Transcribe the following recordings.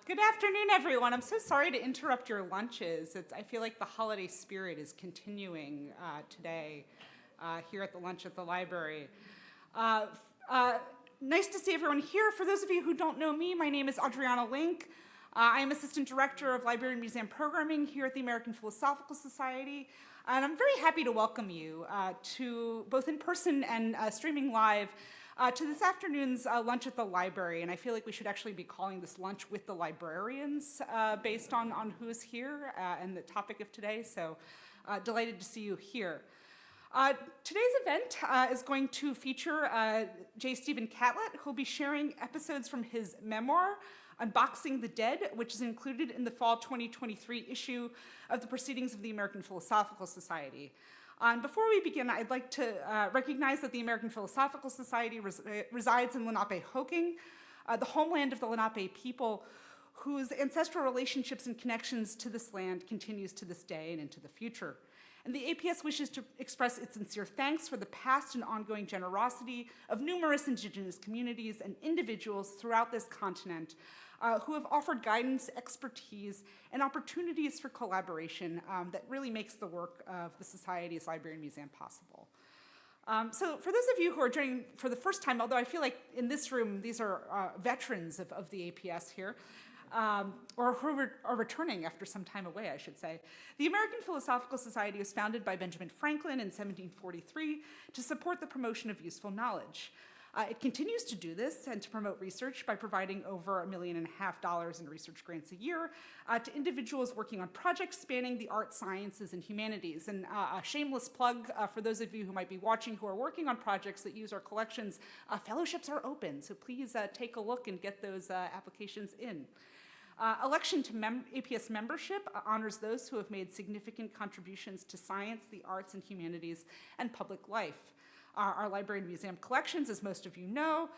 Good afternoon, everyone. I'm so sorry to interrupt your lunches. I feel like the holiday spirit is continuing today here at the lunch at the library. Nice to see everyone here. For those of you who don't know me, my name is Adriana Link. I am Assistant Director of Library and Museum Programming here at the American Philosophical Society. And I'm very happy to welcome you to both in person and streaming live to this afternoon's lunch at the library. And I feel like we should actually be calling this lunch with the librarians based on who's here and the topic of today. So delighted to see you here. Today's event is going to feature J. Stephen Catlett, who'll be sharing episodes from his memoir, Unboxing the Dead, which is included in the fall 2023 issue of the Proceedings of the American Philosophical Society. And before we begin, I'd like to recognize that the American Philosophical Society resides in Lenape-Hoking, the homeland of the Lenape people, whose ancestral relationships and connections to this land continues to this day and into the future. And the APS wishes to express its sincere thanks for the past and ongoing generosity of numerous indigenous communities and individuals throughout this continent who have offered guidance, expertise, and opportunities for collaboration that really makes the work of the Society's Library and Museum possible. So for those of you who are joining for the first time, although I feel like in this room, these are veterans of the APS here, or who are returning after some time away, I should say. The American Philosophical Society was founded by Benjamin Franklin in 1743 to support the promotion of useful knowledge. It continues to do this and to promote research by providing over $1.5 million in research grants a year to individuals working on projects spanning the arts, sciences, and humanities. And a shameless plug for those of you who might be watching who are working on projects that use our collections, fellowships are open, so please take a look and get those applications in. Election to APS membership honors those who have made significant contributions to science, the arts, and humanities, and public life. Our library and museum collections, as most of you know,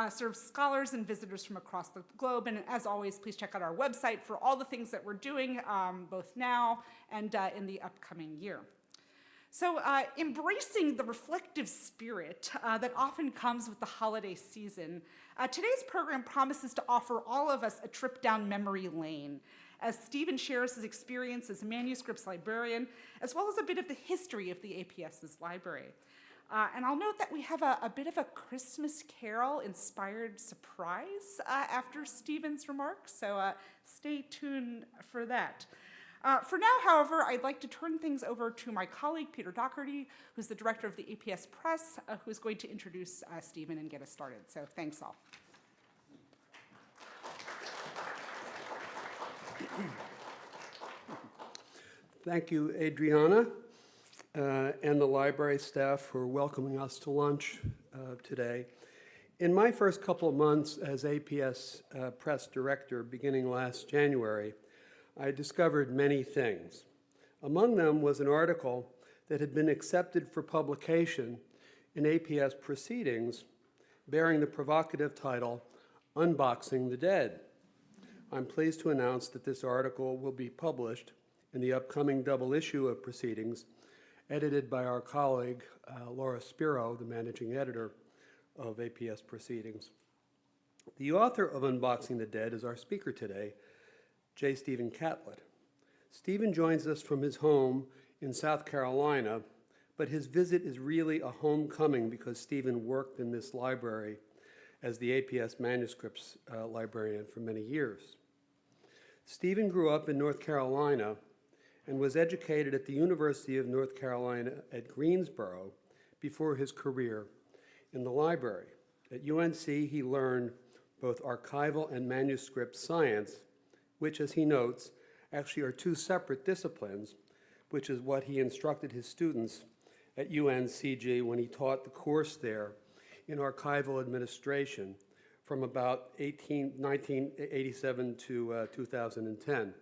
serve scholars and visitors from across the globe. And as always, please check out our website for all the things that we're doing, both now and in the upcoming year. So embracing the reflective spirit that often comes with the holiday season, today's program promises to offer all of us a trip down memory lane as Stephen shares his experience as a manuscripts librarian, as well as a bit of the history of the APS's library. And I'll note that we have a bit of a Christmas Carol-inspired surprise after Stephen's remarks, so stay tuned for that. For now, however, I'd like to turn things over to my colleague, Peter Doherty, who's the director of the APS Press, who's going to introduce Stephen and get us started. So thanks all. Thank you, Adriana, and the library staff for welcoming us to lunch today. In my first couple of months as APS Press Director, beginning last January, I discovered many things. Among them was an article that had been accepted for publication in APS Proceedings, bearing the provocative title, Unboxing the Dead. I'm pleased to announce that this article will be published in the upcoming double issue of Proceedings, edited by our colleague, Laura Spiro, the managing editor of APS Proceedings. The author of Unboxing the Dead is our speaker today, J. Stephen Catlett. Stephen joins us from his home in South Carolina, but his visit is really a homecoming because Stephen worked in this library as the APS Manuscripts Librarian for many years. Stephen grew up in North Carolina and was educated at the University of North Carolina at Greensboro before his career in the library. At UNC, he learned both archival and manuscript science, which, as he notes, actually are two separate disciplines, which is what he instructed his students at UNCG when he taught the course there in archival administration from about 1987 to 2010.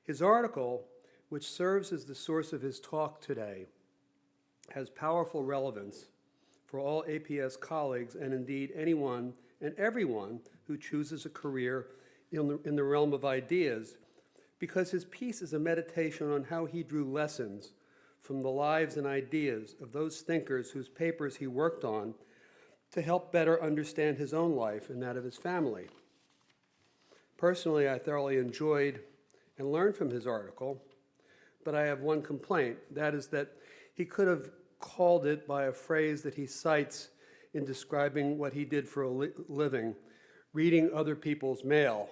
His article, which serves as the source of his talk today, has powerful relevance for all APS colleagues and indeed anyone and everyone who chooses a career in the realm of ideas, because his piece is a meditation on how he drew lessons from the lives and ideas of those thinkers whose papers he worked on to help better understand his own life and that of his family. Personally, I thoroughly enjoyed and learned from his article, but I have one complaint. That is that he could have called it by a phrase that he cites in describing what he did for a living, reading other people's mail.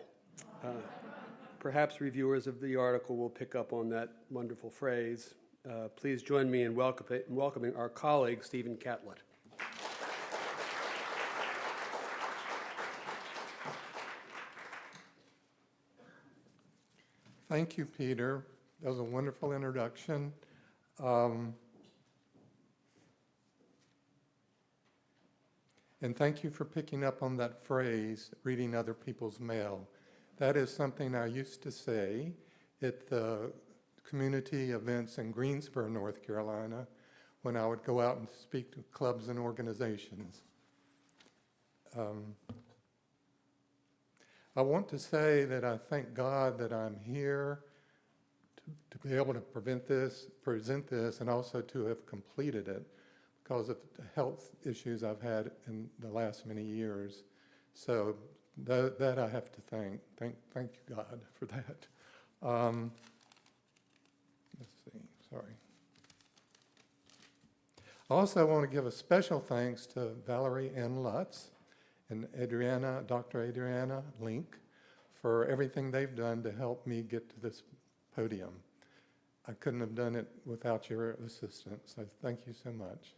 Perhaps reviewers of the article will pick up on that wonderful phrase. Please join me in welcoming our colleague, Stephen Catlett. Thank you, Peter. That was a wonderful introduction. And thank you for picking up on that phrase, reading other people's mail. That is something I used to say at the community events in Greensboro, North Carolina, when I would go out and speak to clubs and organizations. I want to say that I thank God that I'm here to be able to present this, and also to have completed it because of the health issues I've had in the last many years. So that I have to thank you, God, for that. Let's see, sorry. I also want to give a special thanks to Valerie Ann Lutz and Dr. Adriana Link for everything they've done to help me get to this podium. I couldn't have done it without your assistance, so thank you so much.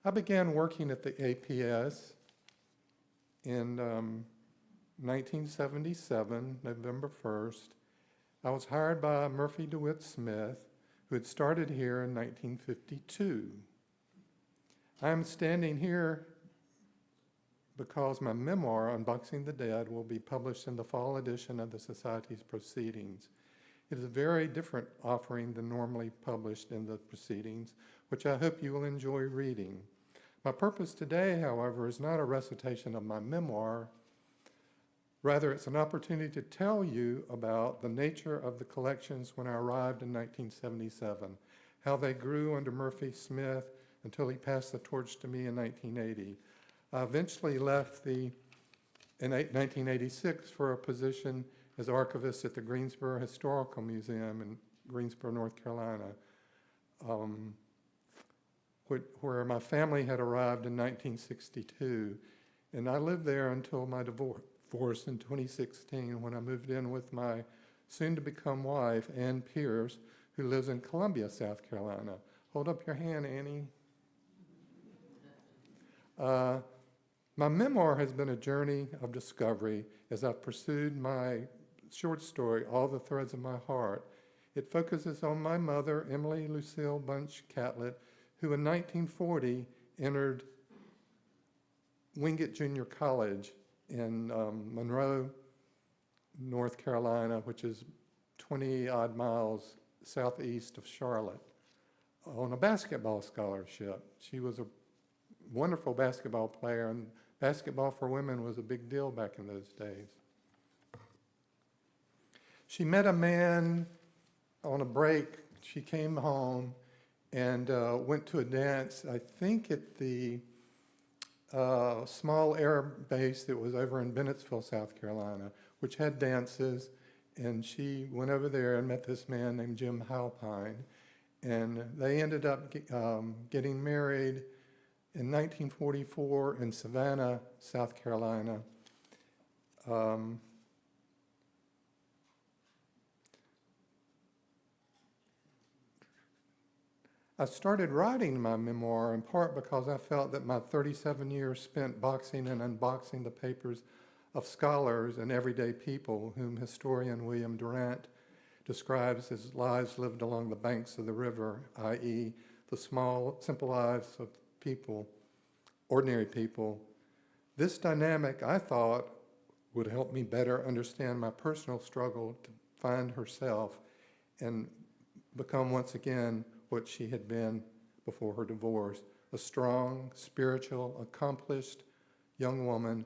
I began working at the APS in 1977, November 1st. I was hired by Murphy DeWitt Smith, who had started here in 1952. I'm standing here because my memoir, Unboxing the Dead, will be published in the fall edition of the Society's Proceedings. It is a very different offering than normally published in the Proceedings, which I hope you will enjoy reading. My purpose today, however, is not a recitation of my memoir. Rather, it's an opportunity to tell you about the nature of the collections when I arrived in 1977, how they grew under Murphy Smith until he passed the torch to me in 1980. I eventually left in 1986 for a position as archivist at the Greensboro Historical Museum in Greensboro, North Carolina, where my family had arrived in 1962. And I lived there until my divorce in 2016, when I moved in with my soon-to-become wife, Ann Pierce, who lives in Columbia, South Carolina. Hold up your hand, Annie. My memoir has been a journey of discovery as I've pursued my short story, All the Threads of My Heart. It focuses on my mother, Emily Lucille Bunch Catlett, who in 1940 entered Wingate Junior College in Monroe, North Carolina, which is 20-odd miles southeast of Charlotte, on a basketball scholarship. She was a wonderful basketball player, and basketball for women was a big deal back in those days. She met a man on a break. She came home and went to a dance, I think at the small air base that was over in Bennettsville, South Carolina, which had dances. And she went over there and met this man named Jim Halpine. And they ended up getting married in 1944 in Savannah, South Carolina. I started writing my memoir in part because I felt that my 37 years spent boxing and unboxing the papers of scholars and everyday people whom historian Will Durant describes as lives lived along the banks of the river, i.e. the small, simple lives of people, ordinary people. This dynamic, I thought, would help me better understand my personal struggle to find herself and become once again what she had been before her divorce, a strong, spiritual, accomplished young woman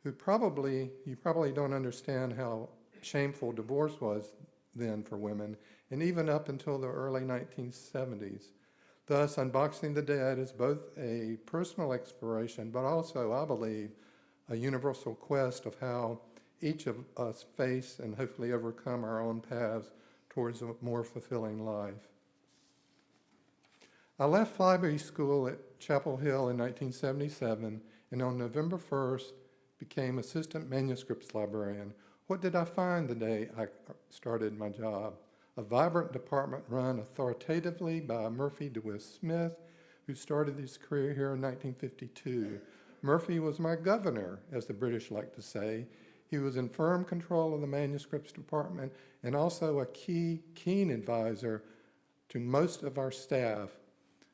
who you probably don't understand how shameful divorce was then for women, and even up until the early 1970s. Thus, Unboxing the Dead is both a personal exploration, but also, I believe, a universal quest of how each of us face and hopefully overcome our own paths towards a more fulfilling life. I left library school at Chapel Hill in 1977, and on November 1st became Assistant Manuscripts Librarian. What did I find the day I started my job? A vibrant department run authoritatively by Murphy DeWitt Smith, who started his career here in 1952. Murphy was my governor, as the British like to say. He was in firm control of the manuscripts department and also a keen advisor to most of our staff,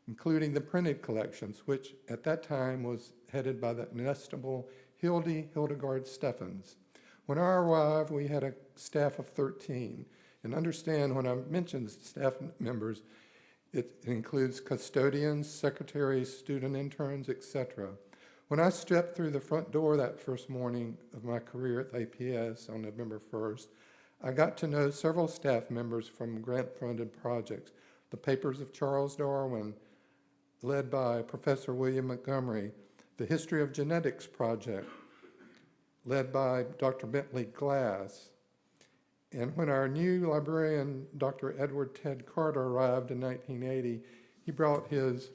including the printed collections, which at that time was headed by the inestimable Hildegard Steffens. When I arrived, we had a staff of 13. And understand, when I mention staff members, it includes custodians, secretaries, student interns, etc. When I stepped through the front door that first morning of my career at the APS on November 1st, I got to know several staff members from grant-funded projects. The Papers of Charles Darwin, led by Professor William Montgomery, the History of Genetics Project, led by Dr. Bentley Glass. And when our new librarian, Dr. Edward Ted Carter, arrived in 1980, he brought his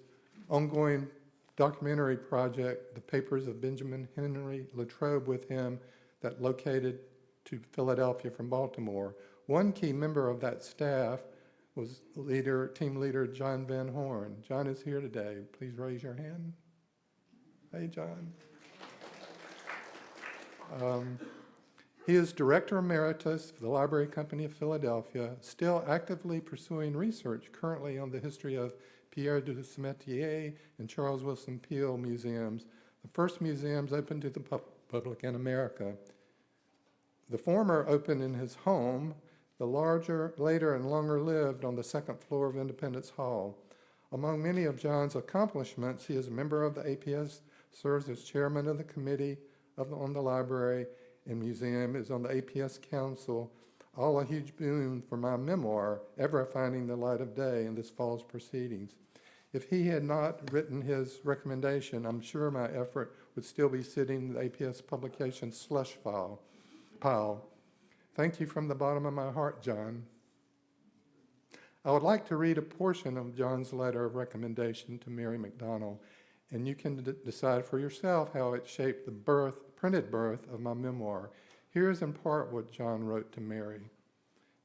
ongoing documentary project, The Papers of Benjamin Henry Latrobe, with him, that located to Philadelphia from Baltimore. One key member of that staff was team leader John Van Horn. John is here today. Please raise your hand. Hey, John. He is Director Emeritus for the Library Company of Philadelphia, still actively pursuing research currently on the history of Pierre de Cimetière and Charles Wilson Peale museums, the first museums open to the public in America. The former opened in his home, the larger, later and longer lived on the second floor of Independence Hall. Among many of John's accomplishments, he is a member of the APS, serves as chairman of the committee on the library and museum, is on the APS Council, all a huge boon for my memoir, ever finding the light of day in this fall's proceedings. If he had not written his recommendation, I'm sure my effort would still be sitting in the APS publication slush pile. Thank you from the bottom of my heart, John. I would like to read a portion of John's letter of recommendation to Mary McDonnell, and you can decide for yourself how it shaped the printed birth of my memoir. Here's in part what John wrote to Mary.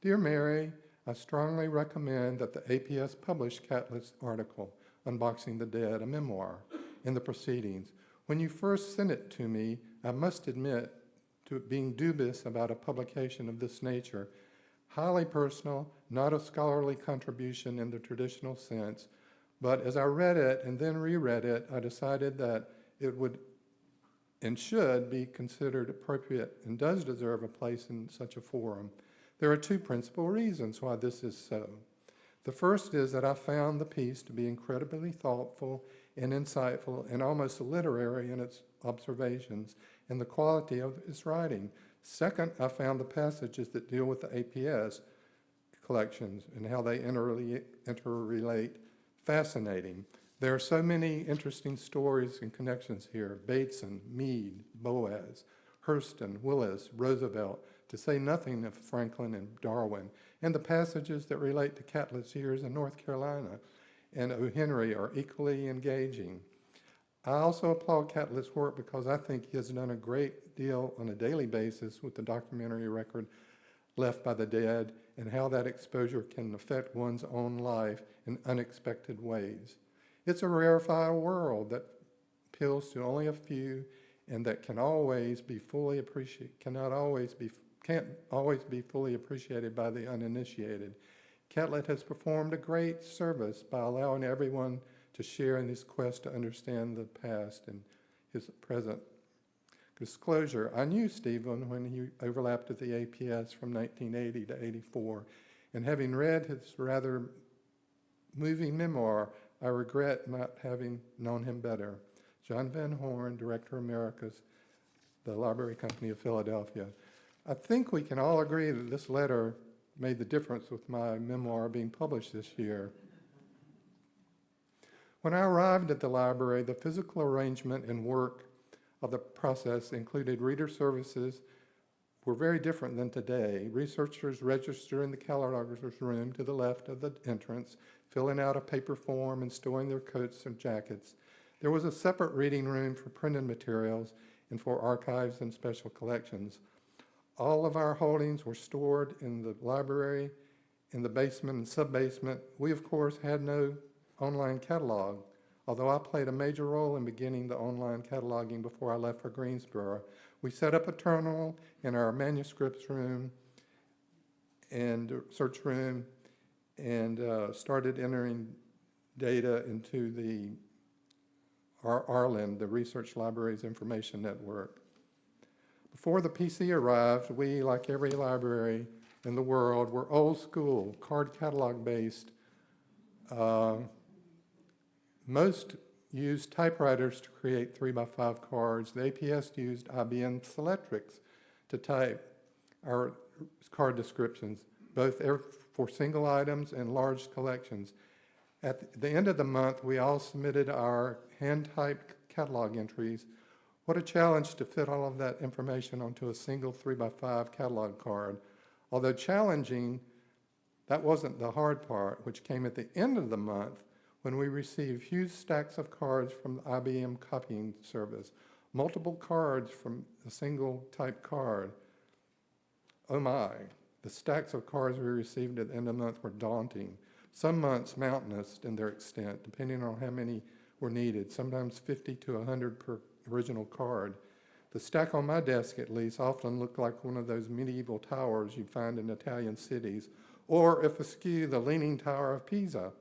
Dear Mary, I strongly recommend that the APS publish Catlett's article, Unboxing the Dead, a memoir, in the proceedings. When you first sent it to me, I must admit to being dubious about a publication of this nature. Highly personal, not a scholarly contribution in the traditional sense, but as I read it and then reread it, I decided that it would and should be considered appropriate and does deserve a place in such a forum. There are two principal reasons why this is so. The first is that I found the piece to be incredibly thoughtful and insightful and almost literary in its observations and the quality of its writing. Second, I found the passages that deal with the APS collections and how they interrelate fascinating. There are so many interesting stories and connections here. Bateson, Meade, Boaz, Hurston, Willis, Roosevelt, to say nothing of Franklin and Darwin, and the passages that relate to Catlett's years in North Carolina and O. Henry are equally engaging. I also applaud Catlett's work because I think he has done a great deal on a daily basis with the documentary record left by the dead and how that exposure can affect one's own life in unexpected ways. It's a rarefied world that appeals to only a few and that can't always be fully appreciated by the uninitiated. Catlett has performed a great service by allowing everyone to share in his quest to understand the past and his present. Disclosure, I knew Stephen when he overlapped at the APS from 1980 to 84, and having read his rather moving memoir, I regret not having known him better. John Van Horn, Director Emeritus, the Library Company of Philadelphia. I think we can all agree that this letter made the difference with my memoir being published this year. When I arrived at the library, the physical arrangement and work of the process included reader services were very different than today. Researchers register in the cataloger's room to the left of the entrance, filling out a paper form and storing their coats and jackets. There was a separate reading room for printed materials and for archives and special collections. All of our holdings were stored in the library, in the basement and sub-basement. We, of course, had no online catalog, although I played a major role in beginning the online cataloging before I left for Greensboro. We set up a terminal in our manuscripts room and search room and started entering data into the RLIN, the Research Libraries Information Network. Before the PC arrived, we, like every library in the world, were old school, card catalog based. Most used typewriters to create 3x5 cards. The APS used IBM Selectrics to type our card descriptions, both for single items and large collections. At the end of the month, we all submitted our hand-typed catalog entries. What a challenge to fit all of that information onto a single 3x5 catalog card. Although challenging, that wasn't the hard part, which came at the end of the month when we received huge stacks of cards from the IBM copying service, multiple cards from a single type card. Oh my, the stacks of cards we received at the end of the month were daunting. Some months mountainous in their extent, depending on how many were needed, sometimes 50 to 100 per original card. The stack on my desk, at least, often looked like one of those medieval towers you'd find in Italian cities, or, if askew, the Leaning Tower of Pisa.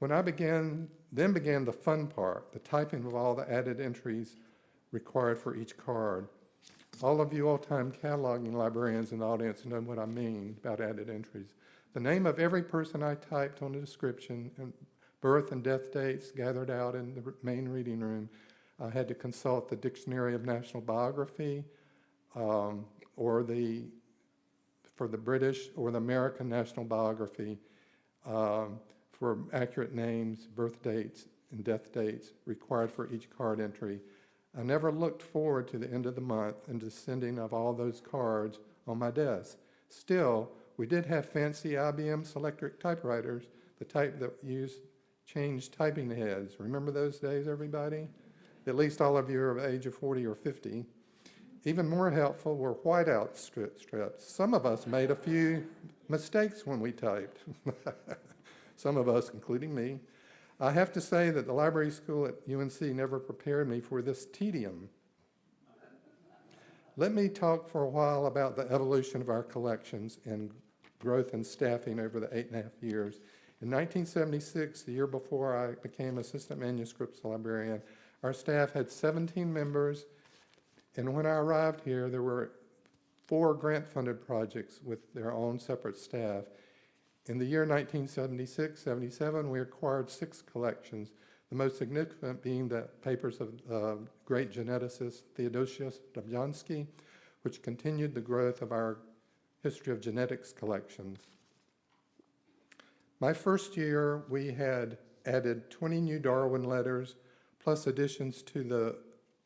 Then began the fun part, the typing of all the added entries required for each card. All of you old-time cataloging librarians in the audience know what I mean about added entries. The name of every person I typed on the description and birth and death dates gathered out in the main reading room. I had to consult the Dictionary of National Biography for the British or the American National Biography for accurate names, birth dates, and death dates required for each card entry. I never looked forward to the end of the month and the sending of all those cards on my desk. Still, we did have fancy IBM Selectric typewriters, the type that used changed typing heads. Remember those days, everybody? At least all of you are of the age of 40 or 50. Even more helpful were whiteout strips. Some of us made a few mistakes when we typed. Some of us, including me. I have to say that the library school at UNC never prepared me for this tedium. Let me talk for a while about the evolution of our collections and growth and staffing over the 8.5 years. In 1976, the year before I became assistant manuscripts librarian, our staff had 17 members, and when I arrived here, there were 4 grant-funded projects with their own separate staff. In the year 1976-77, we acquired 6 collections, the most significant being the papers of great geneticist Theodosius Dobzhansky, which continued the growth of our history of genetics collections. My first year, we had added 20 new Darwin letters, plus additions to the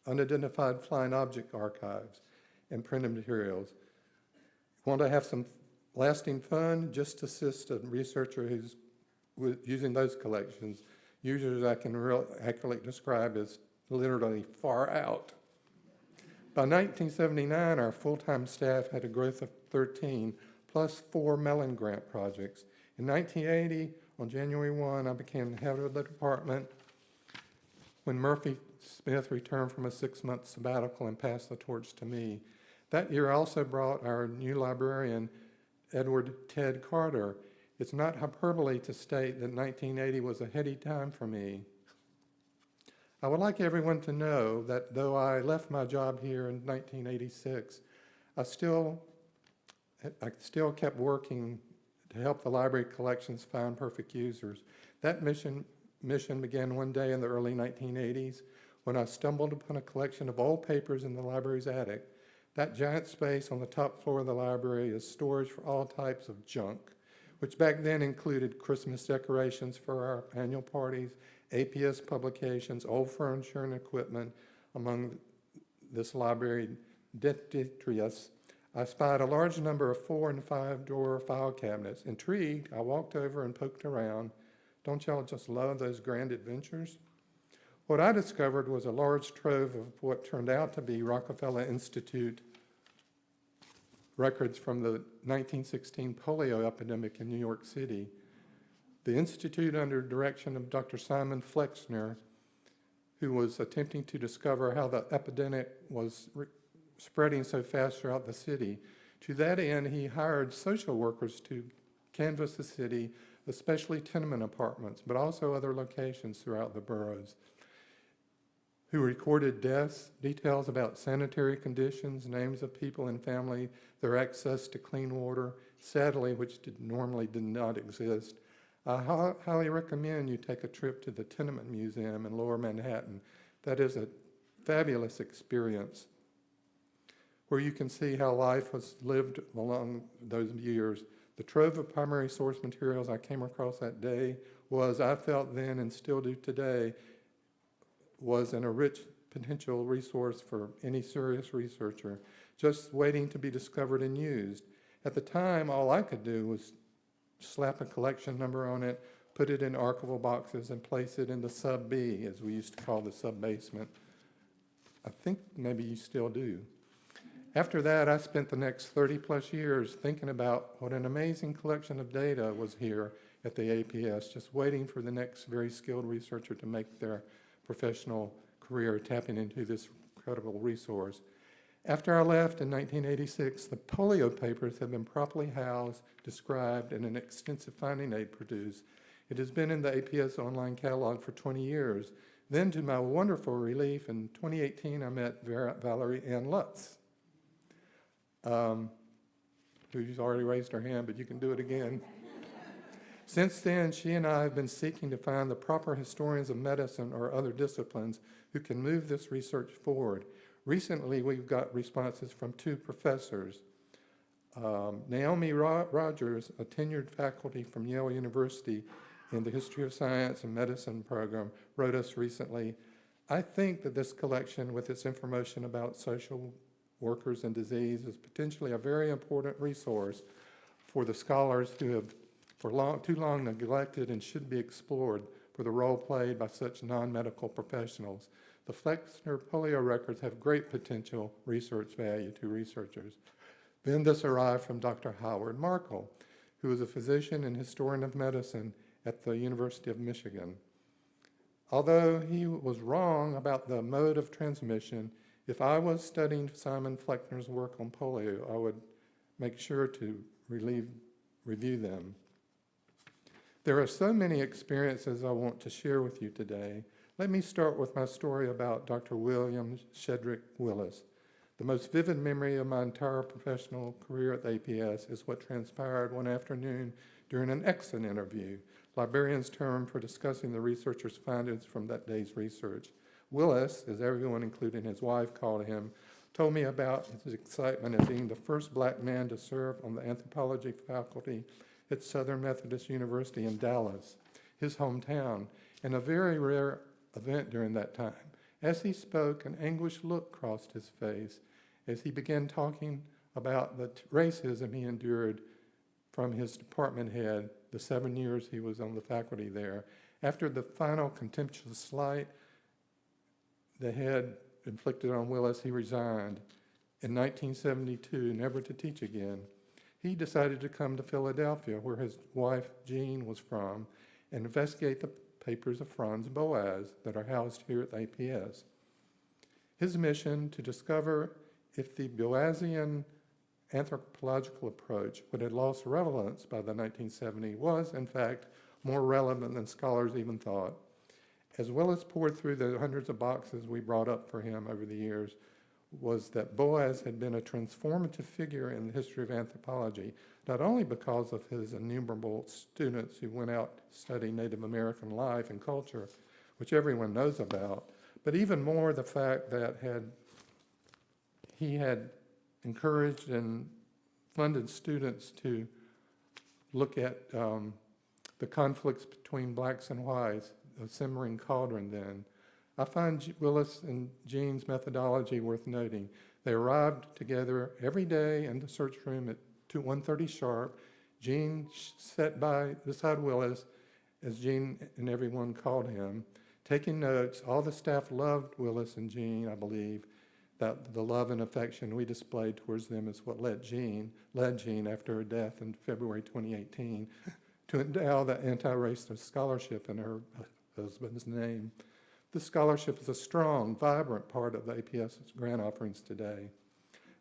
unidentified flying object archives and printed materials. Want to have some lasting fun? Just assist a researcher who's using those collections. Users I can accurately describe as literally far out. By 1979, our full-time staff had a growth of 13, plus 4 Mellon Grant projects. In 1980, on January 1, I became the head of the department when Murphy Smith returned from a 6-month sabbatical and passed the torch to me. That year also brought our new librarian, Edward Ted Carter. It's not hyperbole to state that 1980 was a heady time for me. I would like everyone to know that though I left my job here in 1986, I still kept working to help the library collections find perfect users. That mission began one day in the early 1980s when I stumbled upon a collection of old papers in the library's attic. That giant space on the top floor of the library is storage for all types of junk. which back then included Christmas decorations for our annual parties, APS publications, old furniture and equipment. Among this library detritus, I spied a large number of 4- and 5-drawer file cabinets. Intrigued, I walked over and poked around. Don't y'all just love those grand adventures? What I discovered was a large trove of what turned out to be Rockefeller Institute records from the 1916 polio epidemic in New York City. The Institute, under direction of Dr. Simon Flexner, who was attempting to discover how the epidemic was spreading so fast throughout the city. To that end, he hired social workers to canvass the city, especially tenement apartments, but also other locations throughout the boroughs, who recorded deaths, details about sanitary conditions, names of people and family, their access to clean water, sadly, which normally did not exist. I highly recommend you take a trip to the Tenement Museum in Lower Manhattan. That is a fabulous experience where you can see how life was lived along those years. The trove of primary source materials I came across that day was, I felt then and still do today, was a rich potential resource for any serious researcher, just waiting to be discovered and used. At the time, all I could do was slap a collection number on it, put it in archival boxes, and place it in the sub-B, as we used to call the sub-basement. I think maybe you still do. After that, I spent the next 30 plus years thinking about what an amazing collection of data was here at the APS, just waiting for the next very skilled researcher to make their professional career tapping into this incredible resource. After I left in 1986, the polio papers have been properly housed, described, and an extensive finding aid produced. It has been in the APS online catalog for 20 years. Then, to my wonderful relief, in 2018, I met Valerie Ann Lutz, who's already raised her hand, but you can do it again. Since then, she and I have been seeking to find the proper historians of medicine or other disciplines who can move this research forward. Recently, we've got responses from 2 professors. Naomi Rogers, a tenured faculty from Yale University in the History of Science and Medicine program, wrote us recently, I think that this collection with its information about social workers and disease is potentially a very important resource for the scholars who have too long neglected and should be explored for the role played by such non-medical professionals. The Flexner polio records have great potential research value to researchers. Then this arrived from Dr. Howard Markle, who is a physician and historian of medicine at the University of Michigan. Although he was wrong about the mode of transmission, if I was studying Simon Flexner's work on polio, I would make sure to review them. There are so many experiences I want to share with you today. Let me start with my story about Dr. William Shedrick Willis. The most vivid memory of my entire professional career at the APS is what transpired one afternoon during an exit interview, librarians' term for discussing the researcher's findings from that day's research. Willis, as everyone, including his wife, called him, told me about his excitement at being the first black man to serve on the anthropology faculty at Southern Methodist University in Dallas, his hometown, and a very rare event during that time. As he spoke, an anguished look crossed his face as he began talking about the racism he endured from his department head the 7 years he was on the faculty there. After the final contemptuous slight the head inflicted on Willis, he resigned in 1972, never to teach again. He decided to come to Philadelphia, where his wife, Jean, was from, and investigate the papers of Franz Boas that are housed here at the APS. His mission to discover if the Boasian anthropological approach, which had lost relevance by the 1970s, was, in fact, more relevant than scholars even thought. As well as poured through the hundreds of boxes we brought up for him over the years, was that Boas had been a transformative figure in the history of anthropology, not only because of his innumerable students who went out to study Native American life and culture, which everyone knows about, but even more the fact that he had encouraged and funded students to look at the conflicts between blacks and whites, a simmering cauldron then. I find Willis and Jean's methodology worth noting. They arrived together every day in the search room at 1:30 sharp. Jean sat beside Willis, as Jean and everyone called him, taking notes. All the staff loved Willis and Jean, I believe, that the love and affection we displayed towards them is what led Jean after her death in February 2018 to endow the anti-racist scholarship in her husband's name. This scholarship is a strong, vibrant part of the APS's grant offerings today.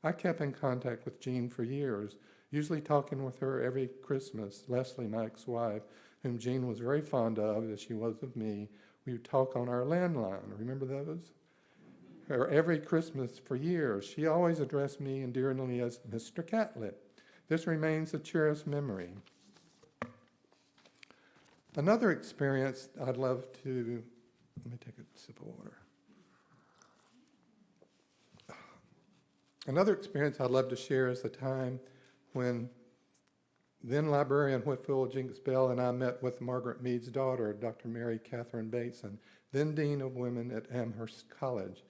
I kept in contact with Jean for years, usually talking with her every Christmas. Leslie, my ex-wife, whom Jean was very fond of, as she was of me, we would talk on our landline. Remember those? Or every Christmas for years, she always addressed me endearingly as Mr. Catlett. This remains a cherished memory. Another experience I'd love to, let me take a sip of water. Another experience I'd love to share is the time when then librarian Whitfield Jinks Bell and I met with Margaret Mead's daughter, Dr. Mary Catherine Bateson, then Dean of Women at Amherst College,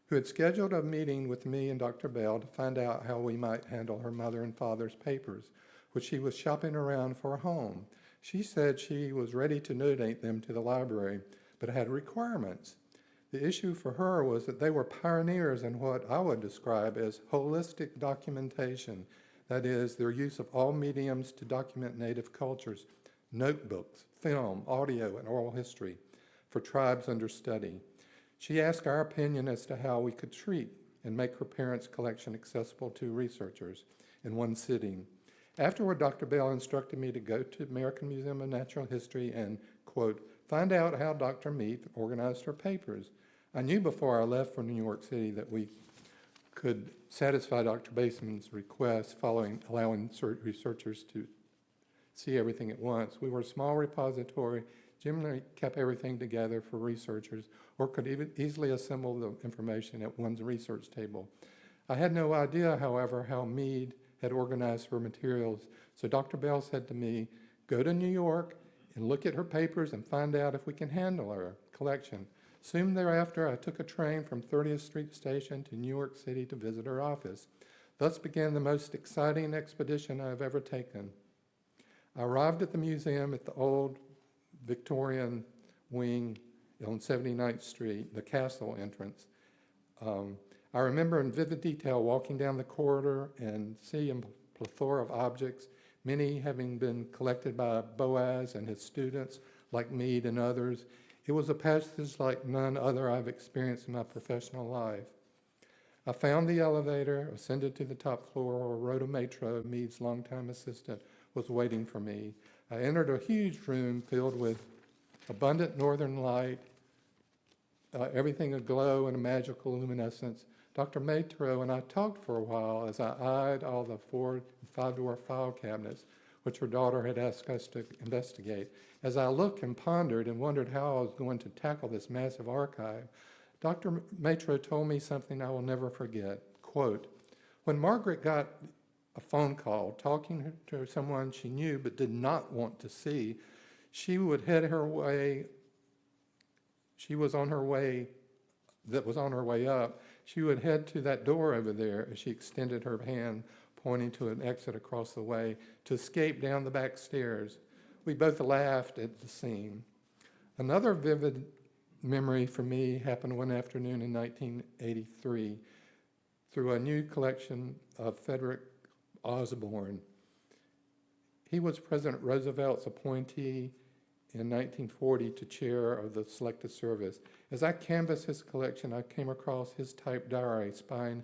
who had scheduled a meeting with me and Dr. Bell to find out how we might handle her mother and father's papers, which she was shopping around for a home. She said she was ready to donate them to the library, but had requirements. The issue for her was that they were pioneers in what I would describe as holistic documentation, that is, their use of all mediums to document native cultures, notebooks, film, audio, and oral history for tribes under study. She asked our opinion as to how we could treat and make her parents' collection accessible to researchers in one sitting. Afterward, Dr. Bell instructed me to go to the American Museum of Natural History and, quote, find out how Dr. Mead organized her papers. I knew before I left for New York City that we could satisfy Dr. Bateman's request following allowing researchers to see everything at once. We were a small repository, generally kept everything together for researchers, or could even easily assemble the information at one's research table. I had no idea, however, how Mead had organized her materials, so Dr. Bell said to me, go to New York and look at her papers and find out if we can handle her collection. Soon thereafter, I took a train from 30th Street Station to New York City to visit her office. Thus began the most exciting expedition I have ever taken. I arrived at the museum at the old Victorian wing on 79th Street, the castle entrance. I remember in vivid detail walking down the corridor and seeing a plethora of objects, many having been collected by Boaz and his students, like Mead and others. It was a passage like none other I've experienced in my professional life. I found the elevator, ascended to the top floor, where Rhoda Matro, Mead's longtime assistant, was waiting for me. I entered a huge room filled with abundant northern light, everything aglow in a magical luminescence. Dr. Matro and I talked for a while as I eyed all the 4- and 5-door file cabinets, which her daughter had asked us to investigate. As I looked and pondered and wondered how I was going to tackle this massive archive, Dr. Matro told me something I will never forget. Quote, when Margaret got a phone call talking to someone she knew but did not want to see, she would head her way, she was on her way up, she would head to that door over there as she extended her hand, pointing to an exit across the way, to escape down the back stairs. We both laughed at the scene. Another vivid memory for me happened one afternoon in 1983 through a new collection of Frederick Osborne. He was President Roosevelt's appointee in 1940 to chair of the Selected Service. As I canvassed his collection, I came across his typed diary, spying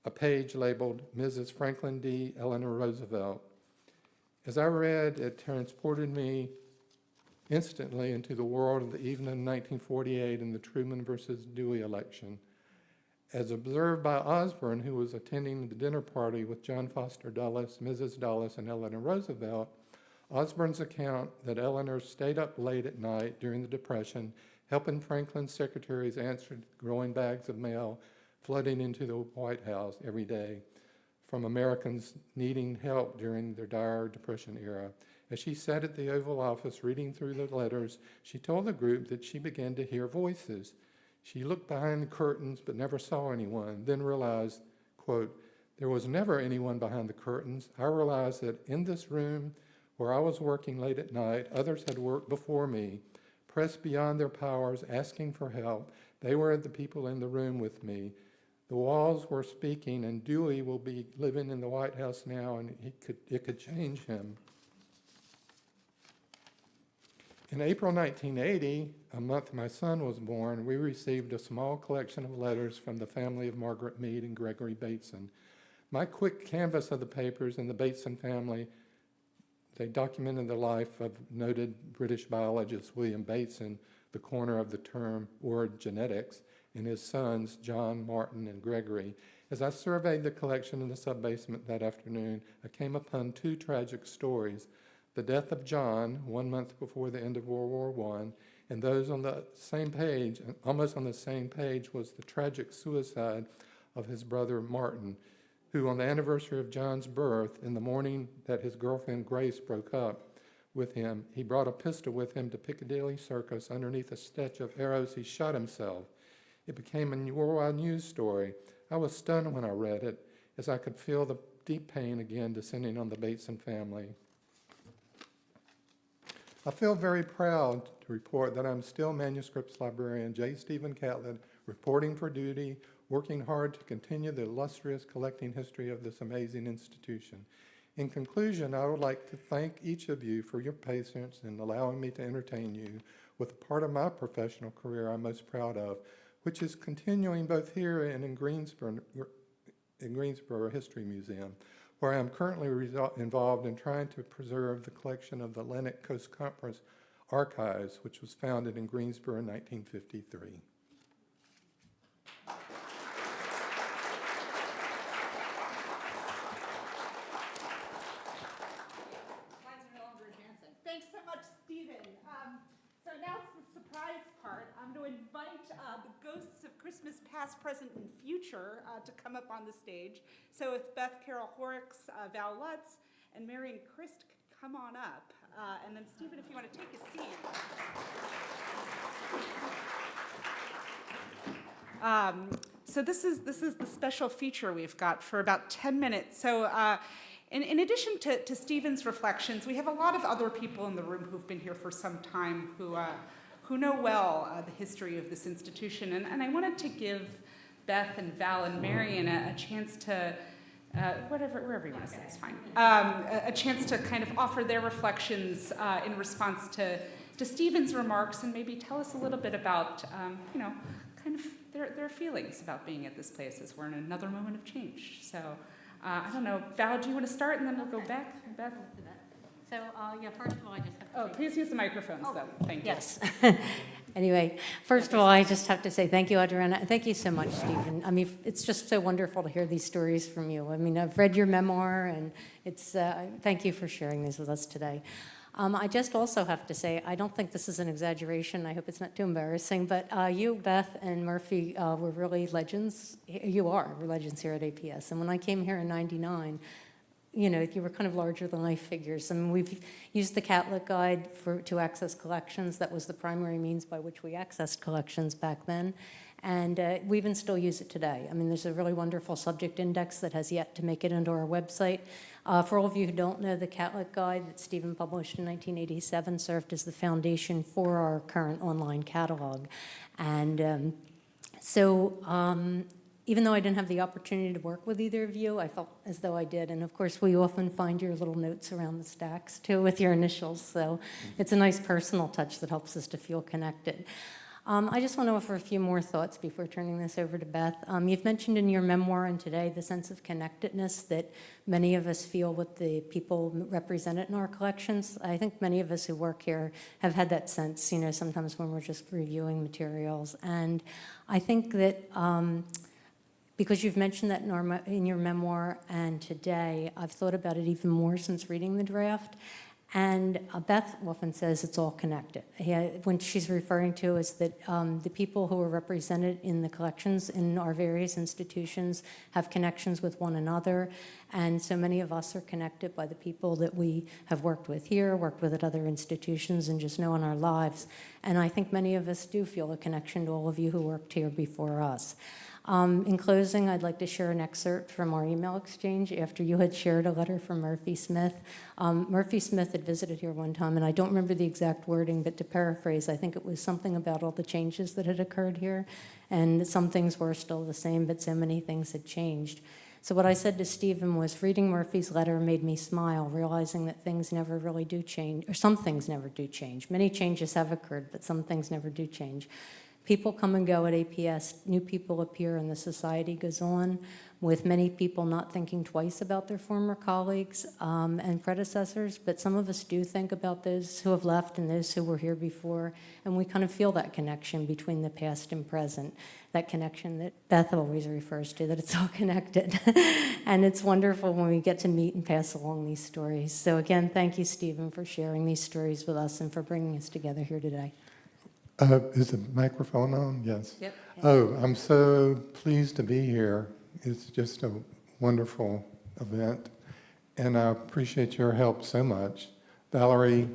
a page labeled Mrs. Franklin D. Eleanor Roosevelt. As I read, it transported me instantly into the world of the evening of 1948 in the Truman versus Dewey election. As observed by Osborne, who was attending the dinner party with John Foster Dulles, Mrs. Dulles, and Eleanor Roosevelt, Osborne's account that Eleanor stayed up late at night during the Depression, helping Franklin's secretaries answer growing bags of mail flooding into the White House every day. from Americans needing help during their dire Depression era. As she sat at the Oval Office reading through the letters, she told the group that she began to hear voices. She looked behind the curtains but never saw anyone, then realized, quote, "There was never anyone behind the curtains. I realized that in this room where I was working late at night, others had worked before me, pressed beyond their powers, asking for help. They were the people in the room with me. The walls were speaking, and Dewey will be living in the White House now, and it could change him." In April 1980, a month my son was born, we received a small collection of letters from the family of Margaret Mead and Gregory Bateson. My quick canvass of the papers and the Bateson family, they documented the life of noted British biologist William Bateson, the corner of the term or genetics, and his sons, John, Martin, and Gregory. As I surveyed the collection in the sub-basement that afternoon, I came upon two tragic stories. The death of John, 1 month before the end of World War I, and those on the same page, almost on the same page, was the tragic suicide of his brother Martin, who on the anniversary of John's birth, in the morning that his girlfriend Grace broke up with him, he brought a pistol with him to Piccadilly Circus. Underneath a stitch of arrows, he shot himself. It became a worldwide news story. I was stunned when I read it, as I could feel the deep pain again descending on the Bateson family. I feel very proud to report that I'm still Manuscripts Librarian J. Stephen Catlett, reporting for duty, working hard to continue the illustrious collecting history of this amazing institution. In conclusion, I would like to thank each of you for your patience in allowing me to entertain you with the part of my professional career I'm most proud of, which is continuing both here and in Greensboro History Museum, where I am currently involved in trying to preserve the collection of the Atlantic Coast Conference Archives, which was founded in Greensboro in 1953. Slides are no longer advancing. Thanks so much, Stephen. So now it's the surprise part. I'm going to invite the ghosts of Christmas past, present, and future to come up on the stage. So if Beth Carroll Horrocks, Val Lutz, and Marion Christ could come on up. And then Stephen, if you want to take a seat. So this is the special feature we've got for about 10 minutes. So in addition to Stephen's reflections, we have a lot of other people in the room who've been here for some time who know well the history of this institution. And I wanted to give Beth and Val and Marion a chance to, wherever you want to say it's fine, a chance to kind of offer their reflections in response to Stephen's remarks, and maybe tell us a little bit about, kind of their feelings about being at this place as we're in another moment of change. So I don't know, Val, do you want to start, and then we'll go back? Beth? So, first of all, I just have to say... Please use the microphones, though. Thank you. Yes. Anyway, first of all, I just have to say thank you, Adriana. Thank you so much, Stephen. I mean, it's just so wonderful to hear these stories from you. I mean, I've read your memoir, and it's thank you for sharing these with us today. I just also have to say, I don't think this is an exaggeration. I hope it's not too embarrassing, but you, Beth, and Murphy were really legends. You are legends here at APS. And when I came here in '99, you were kind of larger-than-life figures. I mean, we've used the Catlett Guide to access collections. That was the primary means by which we accessed collections back then. And we even still use it today. I mean, there's a really wonderful subject index that has yet to make it into our website. For all of you who don't know, the Catlett Guide that Stephen published in 1987 served as the foundation for our current online catalog. And even though I didn't have the opportunity to work with either of you, I felt as though I did. And of course, we often find your little notes around the stacks, too, with your initials. So it's a nice personal touch that helps us to feel connected. I just want to offer a few more thoughts before turning this over to Beth. You've mentioned in your memoir and today the sense of connectedness that many of us feel with the people represented in our collections. I think many of us who work here have had that sense, sometimes when we're just reviewing materials. And I think that because you've mentioned that in your memoir and today, I've thought about it even more since reading the draft. And Beth often says it's all connected. When she's referring to is that the people who are represented in the collections in our various institutions have connections with one another. And so many of us are connected by the people that we have worked with here, worked with at other institutions, and just know in our lives. And I think many of us do feel a connection to all of you who worked here before us. In closing, I'd like to share an excerpt from our email exchange after you had shared a letter from Murphy Smith. Murphy Smith had visited here one time, and I don't remember the exact wording, but to paraphrase, I think it was something about all the changes that had occurred here, and some things were still the same, but so many things had changed. So what I said to Stephen was, reading Murphy's letter made me smile, realizing that things never really do change, or some things never do change. Many changes have occurred, but some things never do change. People come and go at APS, new people appear, and the society goes on, with many people not thinking twice about their former colleagues and predecessors, but some of us do think about those who have left and those who were here before, and we kind of feel that connection between the past and present, that connection that Beth always refers to, that it's all connected. And it's wonderful when we get to meet and pass along these stories. So again, thank you, Stephen, for sharing these stories with us and for bringing us together here today. Is the microphone on? Yes. Yep. Oh, I'm so pleased to be here. It's just a wonderful event, and I appreciate your help so much. Valerie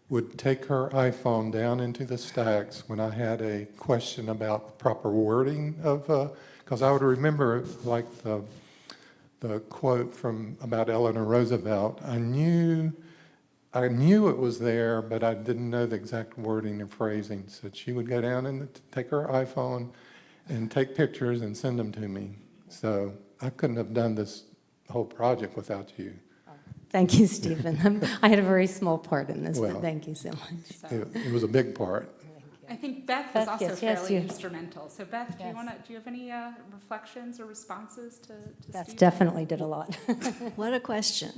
would take her iPhone down into the stacks when I had a question about the proper wording of, because I would remember like the quote from about Eleanor Roosevelt. I knew it was there, but I didn't know the exact wording and phrasing. So she would go down and take her iPhone and take pictures and send them to me. So I couldn't have done this whole project without you. Thank you, Stephen. I had a very small part in this, Well, but thank you so much. It was a big part. I think Beth was also yes, fairly you. instrumental. So Beth, do Yes. you have any reflections or responses to Beth Steve? definitely did a lot. What a question.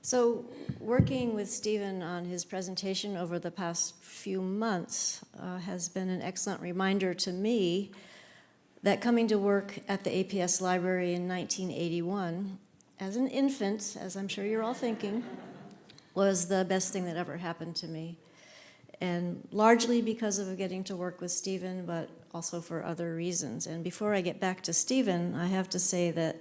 So working with Stephen on his presentation over the past few months has been an excellent reminder to me that coming to work at the APS library in 1981 as an infant, as I'm sure you're all thinking, was the best thing that ever happened to me. And largely because of getting to work with Stephen, but also for other reasons. And before I get back to Stephen, I have to say that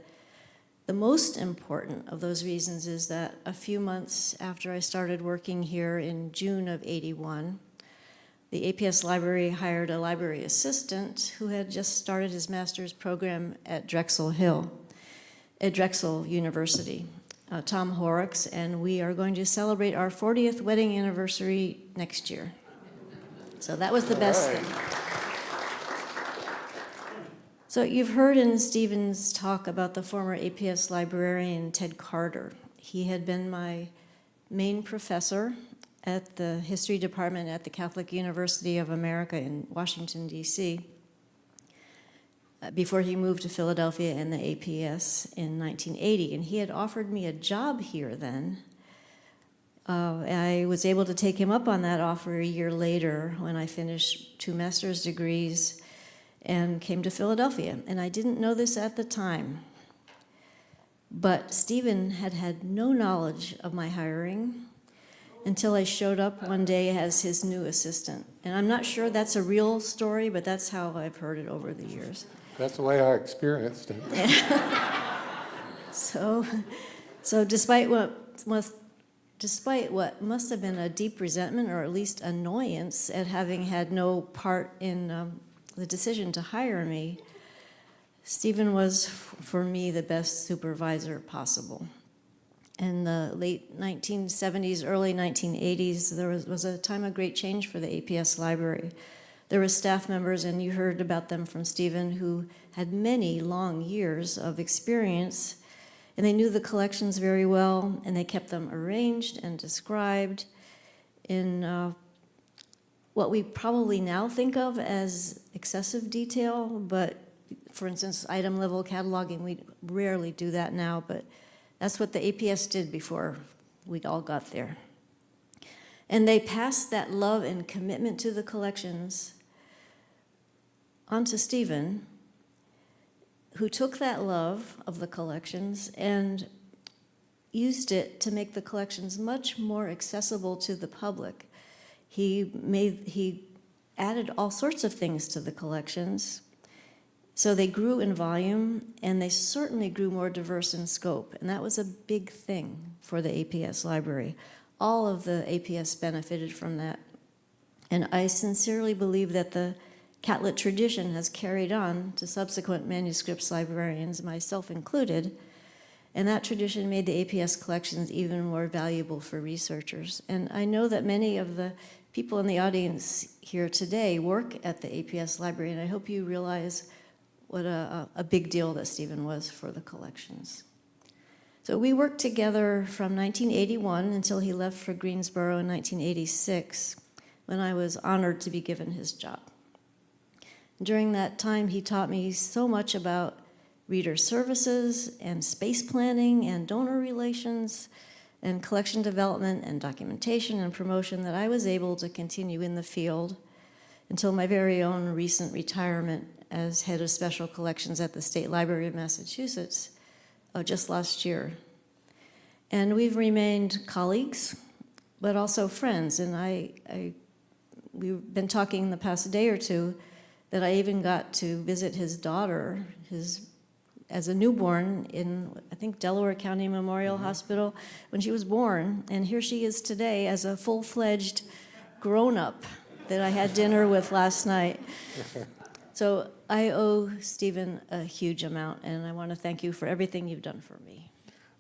the most important of those reasons is that a few months after I started working here in June of '81, the APS library hired a library assistant who had just started his master's program at Drexel University, Tom Horrocks, and we are going to celebrate our 40th wedding anniversary next year. So that was the best thing. So you've heard in Stephen's talk about the former APS librarian, Ted Carter. He had been my main professor at the history department at the Catholic University of America in Washington, D.C., before he moved to Philadelphia and the APS in 1980. And he had offered me a job here then. I was able to take him up on that offer a year later when I finished 2 master's degrees and came to Philadelphia. And I didn't know this at the time, but Stephen had had no knowledge of my hiring until I showed up one day as his new assistant. And I'm not sure that's a real story, but that's how I've heard it over the years. That's the way I experienced it. So despite what must have been a deep resentment or at least annoyance at having had no part in the decision to hire me, Stephen was, for me, the best supervisor possible. In the late 1970s, early 1980s, there was a time of great change for the APS library. There were staff members, and you heard about them from Stephen, who had many long years of experience, and they knew the collections very well, and they kept them arranged and described in what we probably now think of as excessive detail, but for instance, item level cataloging, we rarely do that now, but that's what the APS did before we all got there. And they passed that love and commitment to the collections onto Stephen, who took that love of the collections and used it to make the collections much more accessible to the public. He added all sorts of things to the collections. So they grew in volume, and they certainly grew more diverse in scope, and that was a big thing for the APS library. All of the APS benefited from that, and I sincerely believe that the Catlett tradition has carried on to subsequent manuscripts librarians, myself included, and that tradition made the APS collections even more valuable for researchers. And I know that many of the people in the audience here today work at the APS library, and I hope you realize what a big deal that Stephen was for the collections. So we worked together from 1981 until he left for Greensboro in 1986, when I was honored to be given his job. During that time, he taught me so much about reader services and space planning and donor relations and collection development and documentation and promotion that I was able to continue in the field until my very own recent retirement as head of special collections at the State Library of Massachusetts just last year. And we've remained colleagues, but also friends. And we've been talking the past day or two that I even got to visit his daughter, as a newborn in, I think, Delaware County Memorial Hospital when she was born. And here she is today as a full-fledged grown-up that I had dinner with last night. So I owe Stephen a huge amount, and I want to thank you for everything you've done for me.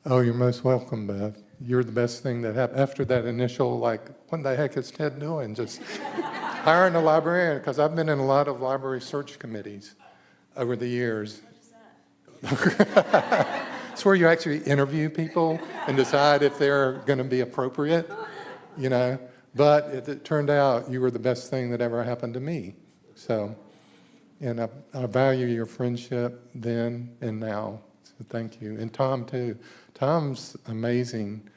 Oh, you're most welcome, Beth. You're the best thing that happened. After that initial, like, what the heck is Ted doing? Just hiring a librarian, because I've been in a lot of library search committees over the years. It's where you actually interview people and decide if they're going to be appropriate, you know. But it turned out you were the best thing that ever happened to me. So, and I value your friendship then and now. So thank you. And Tom, too. Tom's amazing.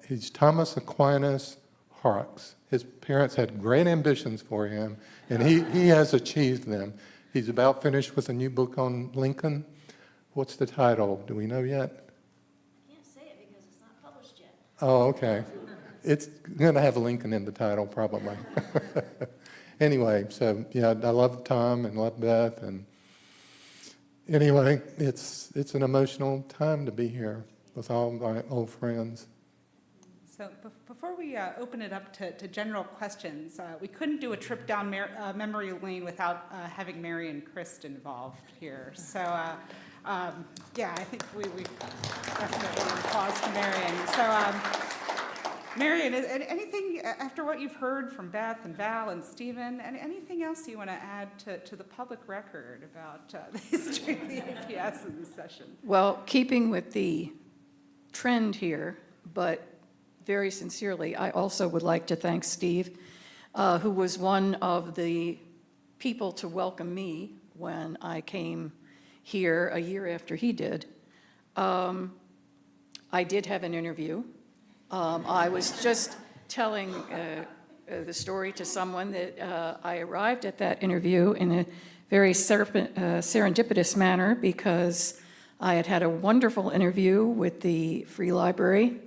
He's Thomas Aquinas Horrocks. His parents had great ambitions for him, and he has achieved them. He's about finished with a new book on Lincoln. What's the title? Do we know yet? I can't say it because it's not published yet. Oh, okay. It's going to have Lincoln in the title, probably. Anyway, so, yeah, I love Tom and love Beth. And anyway, it's an emotional time to be here with all my old friends. So before we open it up to general questions, we couldn't do a trip down memory lane without having Mary and Christ involved here. So yeah, I think we definitely want to pause to Marion. So Marion, anything after what you've heard from Beth and Val and Stephen, anything else you want to add to the public record about the history of the APS in this session? Well, keeping with the trend here, but very sincerely, I also would like to thank Steve, who was one of the people to welcome me when I came here a year after he did. I did have an interview. I was just telling the story to someone that I arrived at that interview in a very serendipitous manner because I had had a wonderful interview with the Free Library,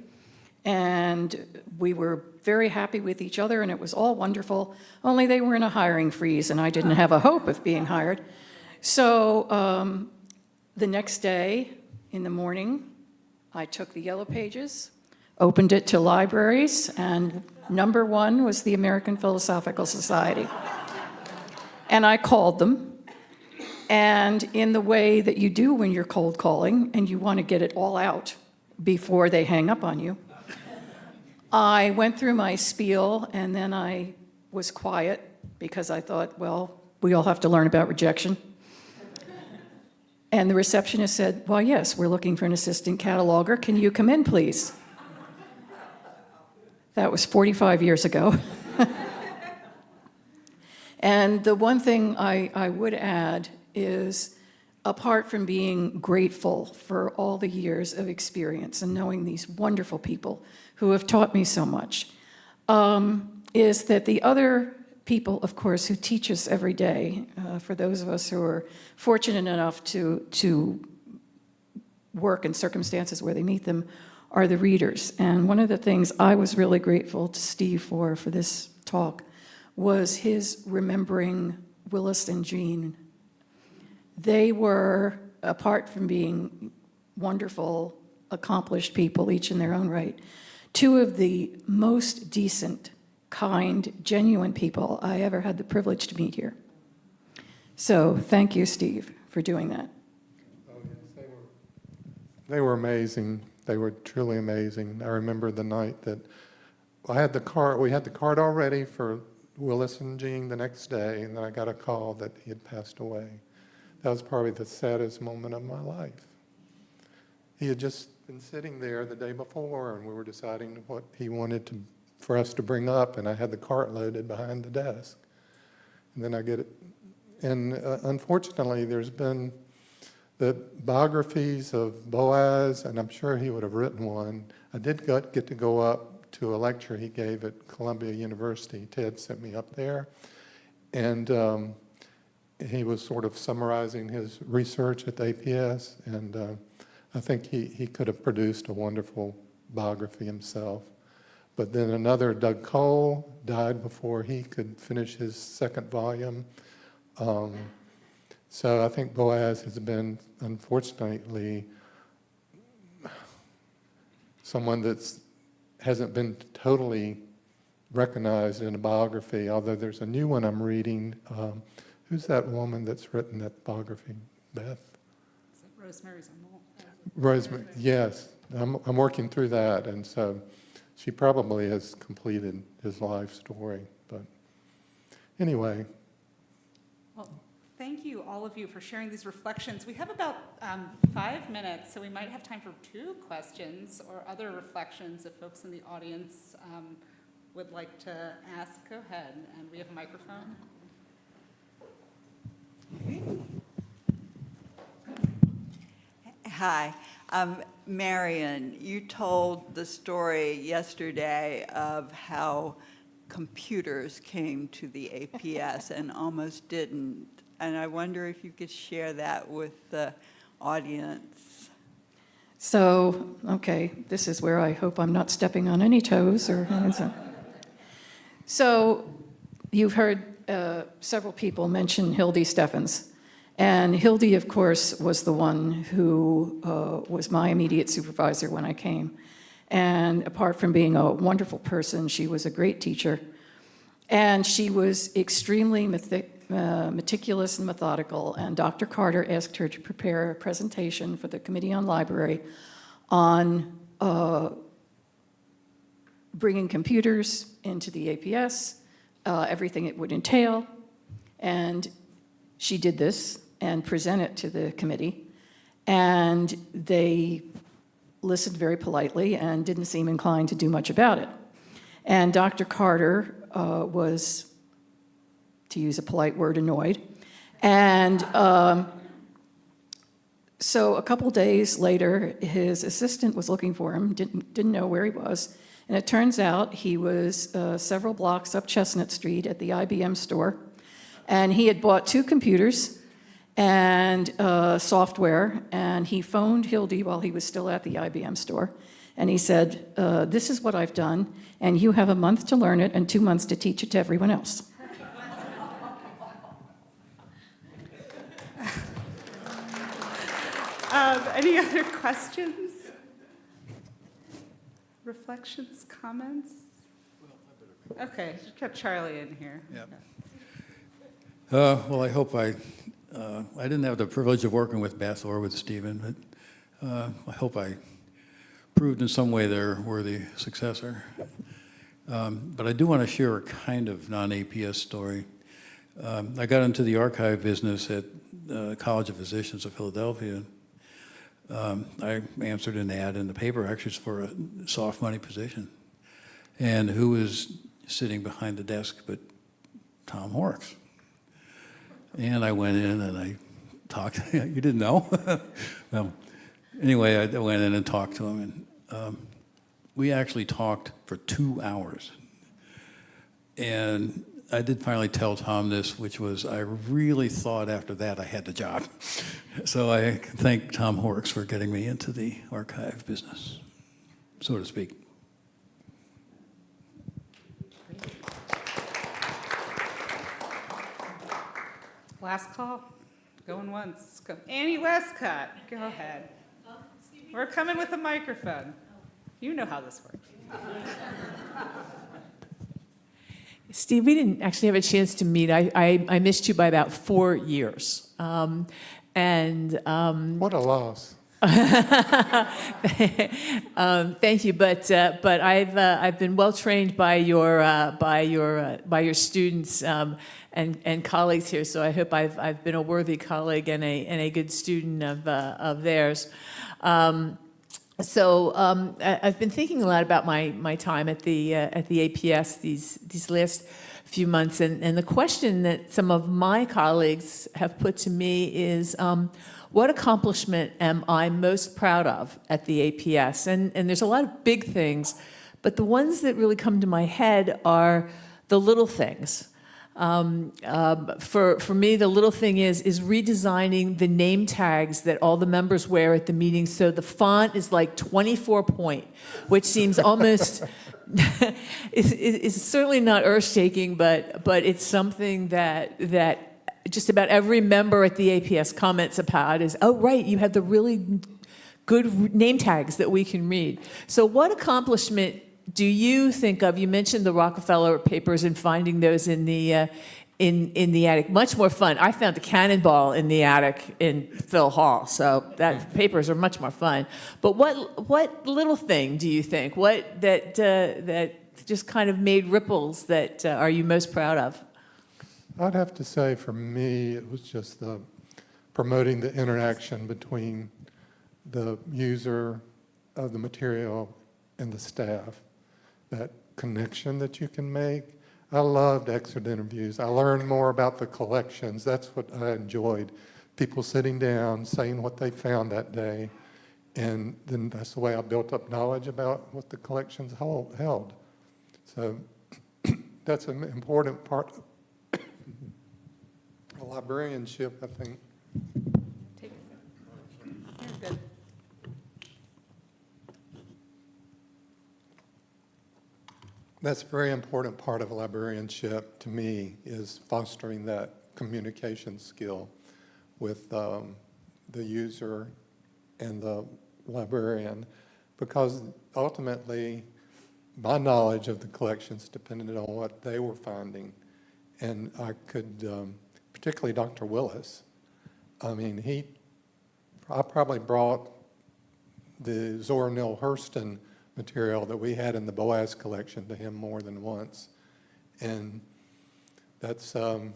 and we were very happy with each other, and it was all wonderful, only they were in a hiring freeze, and I didn't have a hope of being hired. So the next day in the morning, I took the Yellow Pages, opened it to libraries, and number one was the American Philosophical Society. And I called them, and in the way that you do when you're cold calling, and you want to get it all out before they hang up on you, I went through my spiel, and then I was quiet because I thought, well, we all have to learn about rejection. And the receptionist said, well, yes, we're looking for an assistant cataloger. Can you come in, please? That was 45 years ago. And the one thing I would add is, apart from being grateful for all the years of experience and knowing these wonderful people who have taught me so much, is that the other people, of course, who teach us every day, for those of us who are fortunate enough to work in circumstances where they meet them, are the readers. And one of the things I was really grateful to Steve for this talk was his remembering Willis and Jean. They were, apart from being wonderful, accomplished people, each in their own right, two of the most decent, kind, genuine people I ever had the privilege to meet here. So thank you, Steve, for doing that. Oh, yes, they were amazing. They were truly amazing. I remember the night that we had the card all ready for Willis and Jean the next day, and then I got a call that he had passed away. That was probably the saddest moment of my life. He had just been sitting there the day before, and we were deciding what he wanted for us to bring up, and I had the cart loaded behind the desk. And then I get it. And unfortunately, there's been the biographies of Boaz, and I'm sure he would have written one. I did get to go up to a lecture he gave at Columbia University. Ted sent me up there, and he was sort of summarizing his research at the APS, and I think he could have produced a wonderful biography himself. But then another, Doug Cole, died before he could finish his second volume. So I think Boaz has been, unfortunately, someone that hasn't been totally recognized in a biography, although there's a new one I'm reading. Who's that woman that's written that biography, Beth? Is it Rosemary's Emerald? Rosemary, yes. I'm working through that, and so she probably has completed his life story. But anyway. Well, thank you, all of you, for sharing these reflections. We have about 5 minutes, so we might have time for 2 questions or other reflections if folks in the audience would like to ask. Go ahead, and we have a microphone. Hi. Marion, you told the story yesterday of how computers came to the APS and almost didn't. And I wonder if you could share that with the audience. So, okay, this is where I hope I'm not stepping on any toes or anything. So, you've heard several people mention Hildy Steffens. And Hildy, of course, was the one who was my immediate supervisor when I came. And apart from being a wonderful person, she was a great teacher. And she was extremely meticulous and methodical. And Dr. Carter asked her to prepare a presentation for the Committee on Library on bringing computers into the APS, everything it would entail. And she did this and presented it to the committee. And they listened very politely and didn't seem inclined to do much about it. And Dr. Carter was, to use a polite word, annoyed. And so a couple days later, his assistant was looking for him, didn't know where he was. And it turns out he was several blocks up Chestnut Street at the IBM store. And he had bought 2 computers and software, and he phoned Hildy while he was still at the IBM store. And he said, this is what I've done, and you have a month to learn it and 2 months to teach it to everyone else. Any other questions? Reflections, comments? Okay, got Charlie in here. Yep. Well, I hope I didn't have the privilege of working with Beth or with Stephen, but I hope I proved in some way they're a worthy successor. But I do want to share a kind of non-APS story. I got into the archive business at the College of Physicians of Philadelphia. I answered an ad in the paper, actually it's for a soft money position. And who was sitting behind the desk but Tom Horrocks. And I went in and I talked. You didn't know? Well, anyway, I went in and talked to him, and we actually talked for 2 hours. And I did finally tell Tom this, which was I really thought after that I had the job. So I thank Tom Horrocks for getting me into the archive business. so to speak. Last call. Going once. Go. Annie Westcott, go ahead. We're coming with a microphone. You know how this works. Steve, we didn't actually have a chance to meet. I missed you by about 4 years. What a loss. Thank you, but I've been well trained by your students and colleagues here. So I hope I've been a worthy colleague and a good student of theirs. I've been thinking a lot about my time at the APS these last few months, and the question that some of my colleagues have put to me is, what accomplishment am I most proud of at the APS? And there's a lot of big things, but the ones that really come to my head are the little things. For me, the little thing is redesigning the name tags that all the members wear at the meeting, so the font is like 24 point, which seems almost it's certainly not earth-shaking, but it's something that just about every member at the APS comments about is, oh, right, you have the really good name tags that we can read. So what accomplishment do you think of? You mentioned the Rockefeller papers and finding those in the attic. Much more fun. I found the cannonball in the attic in Phil Hall, so that papers are much more fun. But what little thing do you think? What that just kind of made ripples that are you most proud of? I'd have to say for me, it was just promoting the interaction between the user of the material and the staff, that connection that you can make. I loved exit interviews. I learned more about the collections. That's what I enjoyed. People sitting down, saying what they found that day, and then that's the way I built up knowledge about what the collections held. So that's an important part of librarianship, I think. Take it. You're good. That's a very important part of librarianship to me, is fostering that communication skill with the user and the librarian, because ultimately my knowledge of the collections depended on what they were finding. And I could, particularly Dr. Willis, I mean, I probably brought the Zora Neale Hurston material that we had in the Boaz collection to him more than once. And that's, I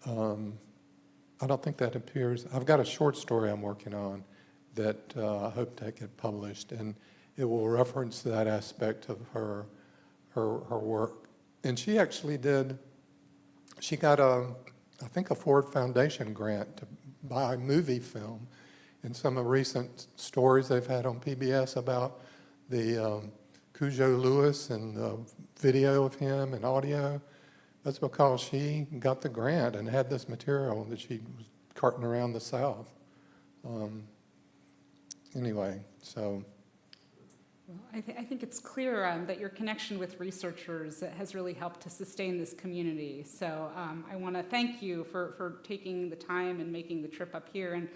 don't think that appears. I've got a short story I'm working on that I hope to get published, and it will reference that aspect of her work. And she actually she got I think a Ford Foundation grant to buy movie film. And some of the recent stories they've had on PBS about the Cujo Lewis and the video of him and audio, that's because she got the grant and had this material that she was carting around the South. Anyway, so. Well, I think it's clear that your connection with researchers has really helped to sustain this community. So I want to thank you for taking the time and making the trip up here, and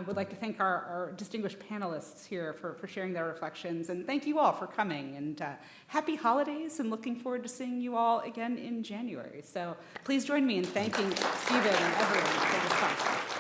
would like to thank our distinguished panelists here for sharing their reflections, and thank you all for coming, and happy holidays, and looking forward to seeing you all again in January. So please join me in thanking Stephen and everyone for this talk.